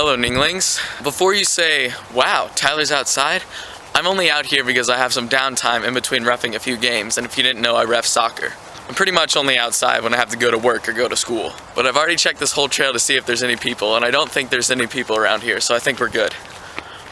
Hello, Ninglings. Before you say, wow, Tyler's outside, I'm only out here because I have some downtime in between reffing a few games, and if you didn't know, I ref soccer. I'm pretty much only outside when I have to go to work or go to school. But I've already checked this whole trail to see if there's any people, and I don't think there's any people around here, so I think we're good.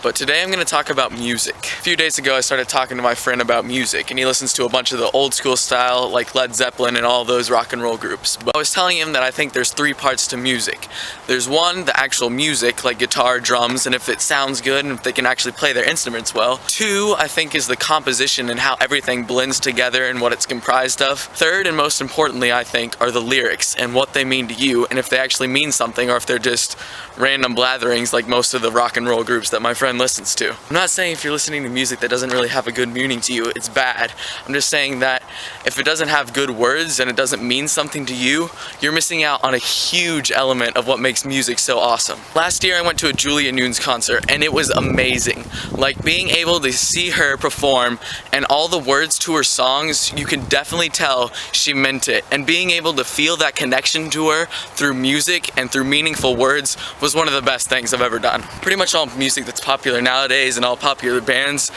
But today I'm going to talk about music. A few days ago I started talking to my friend about music, and he listens to a bunch of the old school style like Led Zeppelin and all those rock and roll groups. But I was telling him that I think there's three parts to music. There's one, the actual music, like guitar, drums, and if it sounds good and if they can actually play their instruments well. Two, I think, is the composition and how everything blends together and what it's comprised of. Third, and most importantly, I think, are the lyrics and what they mean to you and if they actually mean something or if they're just random blatherings like most of the rock and roll groups that my friend listens to. I'm not saying if you're listening to music that doesn't really have a good meaning to you, it's bad. I'm just saying that if it doesn't have good words and it doesn't mean something to you, you're missing out on a huge element of what makes music so awesome. Last year I went to a Julia Nunes concert and it was amazing. Like being able to see her perform and all the words to her songs, you can definitely tell she meant it. And being able to feel that connection to her through music and through meaningful words was one of the best things I've ever done. Pretty much all music that's popular nowadays and all popular bands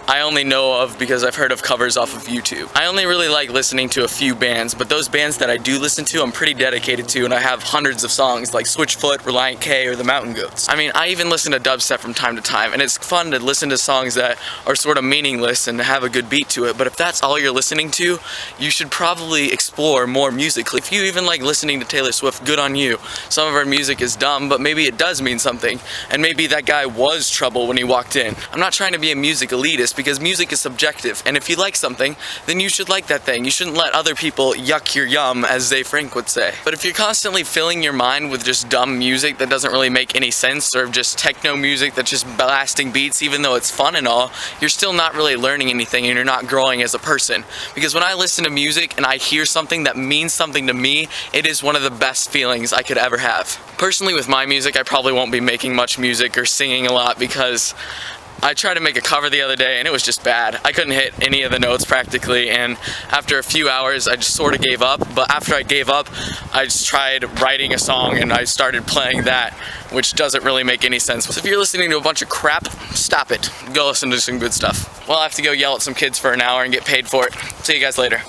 I only know of because I've heard of covers off of YouTube. I only really like listening to a few bands, but those bands that I do listen to I'm pretty dedicated to, and I have hundreds of songs like Switchfoot, Reliant K, or the Mountain Goats. I mean, I even listen to dubstep from time to time, and it's fun to listen to songs that are sort of meaningless and have a good beat to it, but if that's all you're listening to, you should probably explore more musically. If you even like listening to Taylor Swift, good on you. Some of her music is dumb, but maybe it does mean something, and maybe that guy was trouble when he walked in. I'm not trying to be a music elitist because music is subjective, and if you like something, then you should like that thing. You shouldn't let other people yuck your yum, as Zay Frank would say. But if you're constantly filling your mind with just dumb music that doesn't really make any sense, or just techno music that's just blasting beats even though it's fun and all, you're still not really learning anything and you're not growing as a person. Because when I listen to music and I hear something that means something to me, it is one of the best feelings I could ever have. Personally, with my music, I probably won't be making much music or singing a lot because I tried to make a cover the other day and it was just bad. I couldn't hit any of the notes practically, and after a few hours I just sort of gave up. But after I gave up, I just tried writing a song and I started playing that, which doesn't really make any sense. So if you're listening to a bunch of crap, stop it. Go listen to some good stuff. Well, I have to go yell at some kids for an hour and get paid for it. See you guys later.